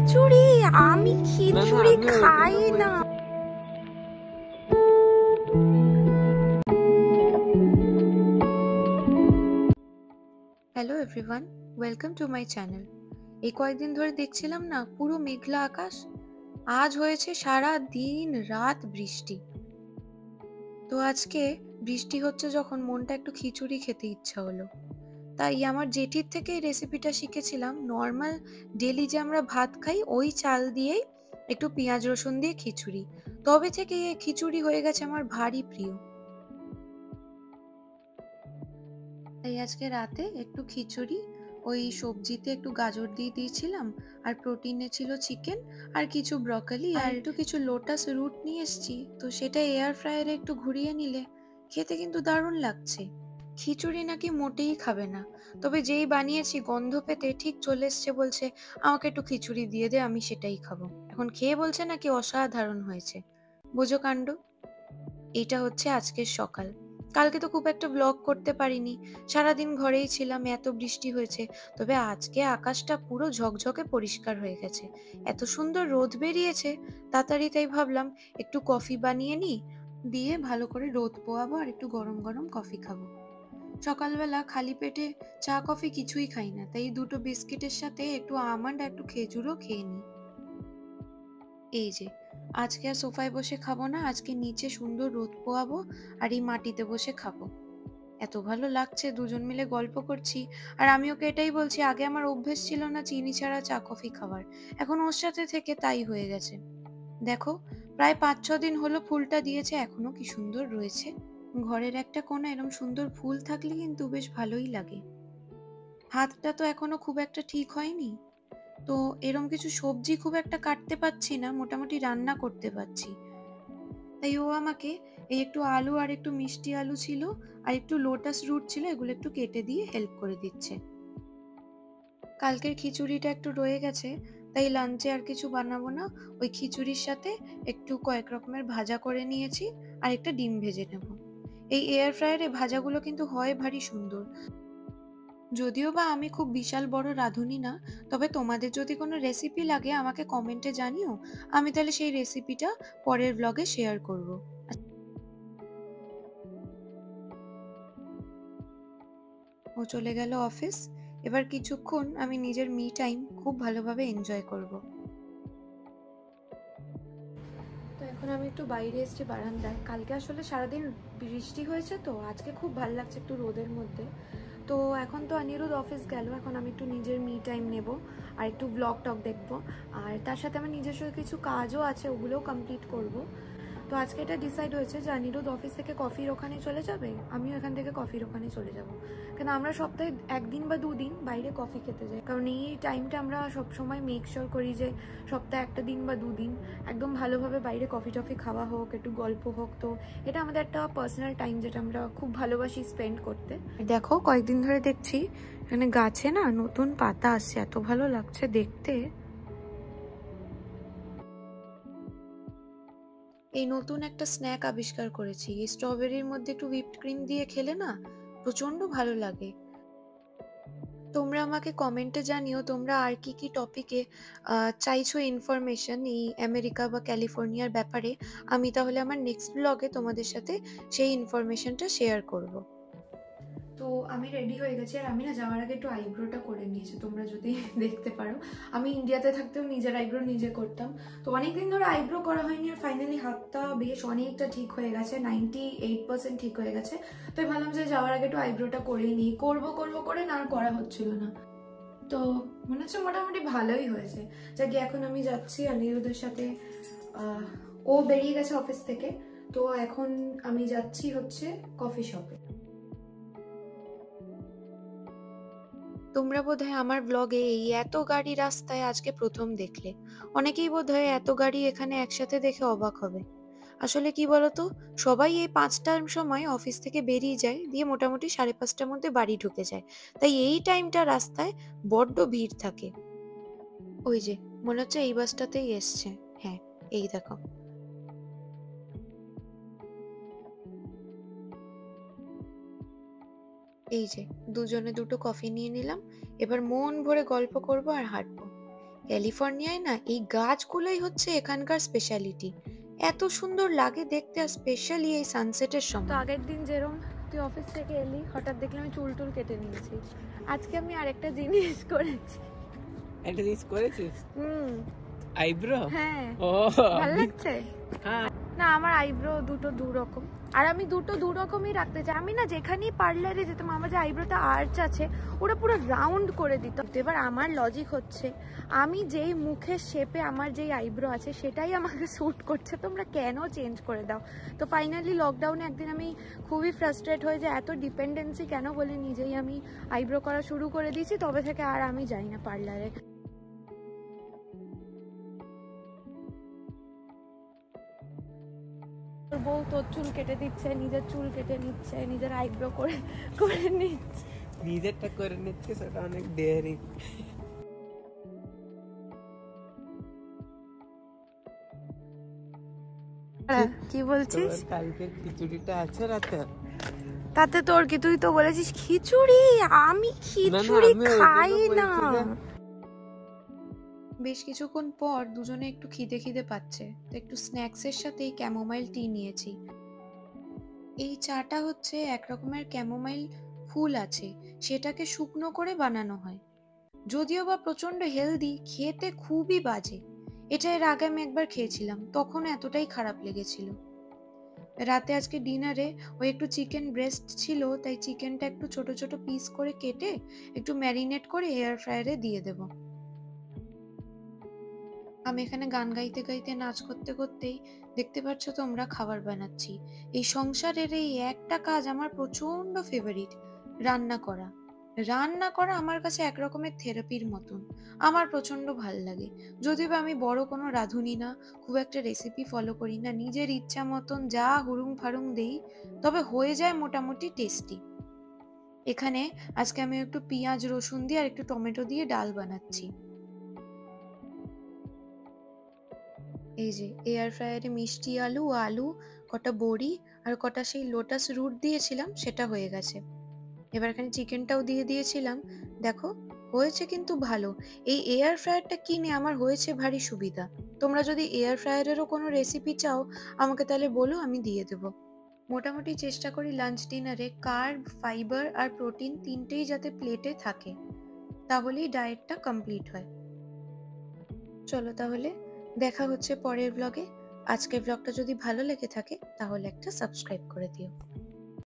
খিচুড়ি, আমি খিচুড়ি খাই না। Hello everyone, welcome to my channel. এই কয়েকদিন ধরে দেখছিলাম না পুরো মেঘলা আকাশ, আজ হয়েছে সারা দিন রাত বৃষ্টি। তো আজকে বৃষ্টি হচ্ছে যখন মনটা একটু খিচুড়ি খেতে ইচ্ছা হলো, তাই আমার জেঠির থেকে এই রেসিপিটা শিখেছিলাম। নর্মাল ডেলি যে আমরা ভাত খাই ওই চাল দিয়েই একটু পেঁয়াজ রসুন দিয়ে খিচুড়ি, তবে থেকে এই খিচুড়ি হয়ে গেছে আমার ভারী প্রিয়। তাই আজকে রাতে একটু খিচুড়ি, ওই সবজিতে একটু গাজর দিয়ে দিয়েছিলাম, আর প্রোটিনে ছিল চিকেন আর কিছু ব্রকলি আর একটু কিছু লোটাস রুট নিয়ে এসেছি। তো সেটা এয়ার ফ্রায়ারে একটু ঘুরিয়ে নিলে খেতে কিন্তু দারুণ লাগছে। খিচুড়ি নাকি মোটেই খাবে না, তবে যেই বানিয়েছি গন্ধ পেতে ঠিক চলে এসছে, বলছে আমাকে একটু খিচুড়ি দিয়ে দে, আমি সেটাই খাবো। এখন খেয়ে বলছে নাকি অসাধারণ হয়েছে। বোঝো কাণ্ড। এটা হচ্ছে আজকের সকাল। কালকে তো খুব একটা ব্লগ করতে পারিনি, সারাদিন ঘরেই ছিলাম, এত বৃষ্টি হয়েছে। তবে আজকে আকাশটা পুরো ঝকঝকে পরিষ্কার হয়ে গেছে, এত সুন্দর রোদ বেরিয়েছে তাড়াতাড়ি। তাই ভাবলাম একটু কফি বানিয়ে নিই, দিয়ে ভালো করে রোদ পোয়াবো আর একটু গরম গরম কফি খাবো। সকালবেলা খালি পেটে চা কফি কিছুই খাই না, তাই দুটো বিস্কিটের সাথে একটু আমন্ড আর একটু খেজুরও খেয়ে নিই। এই যে আজকে আর সোফায় বসে খাবো না, আজকে নিচে সুন্দর রোদ পোয়াবো আর এই মাটিতে বসে খাবো। এত ভালো লাগছে, দুজন মিলে গল্প করছি। আর আমি ওকে এটাই বলছি, আগে আমার অভ্যেস ছিল না চিনি ছাড়া চা কফি খাওয়ার, এখন ওর সাথে থেকে তাই হয়ে গেছে। দেখো, প্রায় 5-6 দিন হলো ফুলটা দিয়েছে, এখনো কি সুন্দর রয়েছে। ঘরের একটা কোণা এরকম সুন্দর ফুল থাকলে কিন্তু বেশ ভালোই লাগে। হাতটা তো এখনো খুব একটা ঠিক হয়নি, তো এরম কিছু সবজি খুব একটা কাটতে পারছি না, মোটামুটি রান্না করতে পারছি। তাই ও আমাকে এই একটু আলু আর একটু মিষ্টি আলু ছিল আর একটু লোটাস রুট ছিল, এগুলো একটু কেটে দিয়ে হেল্প করে দিচ্ছে। কালকের খিচুড়িটা একটু রয়ে গেছে, তাই লাঞ্চে আর কিছু বানাবো না, ওই খিচুড়ির সাথে একটু কয়েক রকমের ভাজা করে নিয়েছি আর একটা ডিম ভেজে নেব। এই এয়ার ফ্রায়ারে ভাজাগুলো কিন্তু হয় ভারী সুন্দর। যদিও বা আমি খুব বিশাল বড় রাঁধুনি না, তবে তোমাদের যদি কোনো রেসিপি লাগে আমাকে কমেন্টে জানিও, আমি তাহলে সেই রেসিপিটা পরের ব্লগে শেয়ার করব। ও চলে গেল অফিস, এবার কিছুক্ষণ আমি নিজের মি টাইম খুব ভালোভাবে এনজয় করব। তো এখন আমি একটু বাইরে এসেছি বারান্দায়। কালকে আসলে সারাদিন বৃষ্টি হয়েছে, তো আজকে খুব ভালো লাগছে একটু রোদের মধ্যে। তো এখন তো অনিরুদ্ধ অফিস গেল, এখন আমি একটু নিজের মি টাইম নেব আর একটু ব্লগ টক দেখবো, আর তার সাথে আমার নিজস্ব কিছু কাজও আছে, ওগুলোও কমপ্লিট করব। তো আজকে এটা ডিসাইড হয়েছে যে অনিরুদ্ধ অফিস থেকে কফির ওখানে চলে যাবে, আমিও এখান থেকে কফির ওখানে চলে যাব। কারণ আমরা সপ্তাহে 1 দিন বা 2 দিন বাইরে কফি খেতে যাই, কারণ এই টাইমটা আমরা সবসময় মেক শিওর করি যে সপ্তাহে 1 দিন বা 2 দিন একদম ভালোভাবে বাইরে কফি টফি খাওয়া হোক, একটু গল্প হোক। তো এটা আমাদের একটা পার্সোনাল টাইম, যেটা আমরা খুব ভালোবাসি স্পেন্ড করতে। দেখো, কয়েকদিন ধরে দেখছি এখানে গাছে না নতুন পাতা আসছে, এত ভালো লাগছে দেখতে। এই নতুন একটা স্ন্যাক আবিষ্কার করেছি, এই স্ট্রবেরির মধ্যে একটু হুইপড ক্রিম দিয়ে খেলে না প্রচন্ড ভালো লাগে। তোমরা আমাকে কমেন্টে জানিও তোমরা আর কি কি টপিকে চাইছো ইনফরমেশন এই আমেরিকা বা ক্যালিফোর্নিয়ার ব্যাপারে। আমি তাহলে আমার নেক্সট ব্লগে তোমাদের সাথে সেই ইনফরমেশনটা শেয়ার করব। তো আমি রেডি হয়ে গেছি, আর আমি না যাওয়ার আগে একটু আইব্রোটা করে নিয়েছি, তোমরা যদি দেখতে পারো। আমি ইন্ডিয়াতে থাকতেও নিজের আইব্রো নিজে করতাম, তো অনেকদিন ধরে আইব্রো করা হয়নি, আর ফাইনালি হাতটা বেশ অনেকটা ঠিক হয়ে গেছে, 98% ঠিক হয়ে গেছে। তো ভাবলাম যে যাওয়ার আগে একটু আইব্রোটা করেই নিই, করবো করবো করে না আর করা হচ্ছিল না। তো মনে হচ্ছে মোটামুটি ভালোই হয়েছে। যাকে এখন আমি যাচ্ছি অনিরুদ্ধের সাথে, ও বেরিয়ে গেছে অফিস থেকে, তো এখন আমি যাচ্ছি হচ্ছে কফি শপে। তোমরা বোধহয় আমার ব্লগে এই এত গাড়ি রাস্তায় আজকে প্রথম দেখলে। অনেকেই বোধহয় এত গাড়ি এখানে একসাথে দেখে অবাক হবে। আসলে কি বলতো, সবাই এই 5টার সময় অফিস থেকে বেরিয়ে যায়, দিয়ে মোটামুটি 5:30টার মধ্যে বাড়ি ঢুকে যায়। তাই এই টাইমটা রাস্তায় বড্ড ভিড় থাকে। ওই যে মনে হচ্ছে এই বাসটাতেই এসছে। হ্যাঁ, এই দেখো। এই যে দুজনে দুটো কফি নিয়ে নিলাম, এবার মন ভরে গল্প করব আর হাঁটবো। ক্যালিফোর্নিয়ায় না এই গাছগুলোই হচ্ছে এখানকার স্পেশালিটি। এত সুন্দর লাগে দেখতে, আর স্পেশালি এই সানসেটের তো সময়। আগের দিন যেরম তুই অফিস থেকে এলি, হঠাৎ দেখলাম আমি চুল টুল কেটে নিয়েছি। আজকে আমি আরেকটা জিনিস করেছি। একটা জিনিস করেছিস? আইব্রো? হ্যাঁ, ও ভালো লাগছে। হ্যাঁ, না, আমার আইব্রো দুটো দু রকম, আর আমি দুটো দু রকমই রাখতে চাই। আমি না যেখানেই পার্লারে যেতাম, আমার যে আইব্রোটা আর্চ আছে ওটা পুরো রাউন্ড করে দিত। এবার আমার লজিক হচ্ছে, আমি যেই মুখের শেপে আমার যেই আইব্রো আছে সেটাই আমাকে স্যুট করছে, তোমরা কেন চেঞ্জ করে দাও? তো ফাইনালি লকডাউনে একদিন আমি খুবই ফ্রাস্ট্রেট হয়ে যে এত ডিপেন্ডেন্সি কেন, বলে নিজেই আমি আইব্রো করা শুরু করে দিয়েছি। তবে থেকে আর আমি যাই না পার্লারে। তোর বউ তোর চুল কেটে দিচ্ছে, নিজের চুল কেটে নিচ্ছে, নিজের আইব্রো করে করে নিচ্ছে। নিজেরটা করে নিচ্ছে, সেটা অনেক ডেয়ারিং। কি বলছিস? কালকের খিচুড়িটা আছে রাতে? তাতে তোর কি? তুই তো বলেছিস খিচুড়ি। আমি খিচুড়ি খাই না। বেশ কিছুক্ষণ পর দুজনে একটু খিদে খিদে পাচ্ছে, তো একটু স্ন্যাক্সের সাথে এই ক্যামোমাইল টি নিয়েছি। এই চাটা হচ্ছে এক রকমের ক্যামোমাইল ফুল আছে, সেটাকে শুকনো করে বানানো হয়। যদিও বা প্রচন্ড হেলদি, খেতে খুবই বাজে। এটা এর আগে আমি একবার খেয়েছিলাম, তখন এতটাই খারাপ লেগেছিল। রাতে আজকে ডিনারে ওই একটু চিকেন ব্রেস্ট ছিল, তাই চিকেনটা একটু ছোট ছোট পিস করে কেটে একটু ম্যারিনেট করে এয়ার ফ্রায়ারে দিয়ে দেব। আমি এখানে গান গাইতে গাইতে নাচ করতে করতেই দেখতে পাচ্ছ তোমরা খাবার বানাচ্ছি। এই সংসারের এই একটা কাজ আমার প্রচন্ড ফেভারিট, রান্না করা। রান্না করা আমার কাছে এক রকমের থেরাপির মতন, আমার প্রচন্ড ভাল লাগে। যদিও বা আমি বড় কোনো রাঁধুনি না, খুব একটা রেসিপি ফলো করি না, নিজের ইচ্ছা মতন যা হুড়ুং ফাড়ুং দেই, তবে হয়ে যায় মোটামুটি টেস্টি। এখানে আজকে আমি একটু পেঁয়াজ রসুন দিয়ে আর একটু টমেটো দিয়ে ডাল বানাচ্ছি। এই যে এয়ার ফ্রায়ারে মিষ্টি আলু, আলু, কটা বড়ি আর কটা সেই লোটাস রুট দিয়েছিলাম, সেটা হয়ে গেছে। এবার এখানে চিকেনটাও দিয়ে দিয়েছিলাম। দেখো হয়েছে কিন্তু ভালো। এই এয়ার ফ্রায়ারটা কিনে আমার হয়েছে ভারী সুবিধা। তোমরা যদি এয়ার ফ্রায়ারেরও কোনো রেসিপি চাও আমাকে তাহলে বলো, আমি দিয়ে দেবো। মোটামুটি চেষ্টা করি লাঞ্চ ডিনারে কার্ব, ফাইবার আর প্রোটিন তিনটেই যাতে প্লেটে থাকে, তাহলেই ডায়েটটা কমপ্লিট হয়। চলো তাহলে দেখা হচ্ছে পরের ব্লগে। আজকের ব্লগটা যদি ভালো লেগে থাকে তাহলে একটা সাবস্ক্রাইব করে দিও।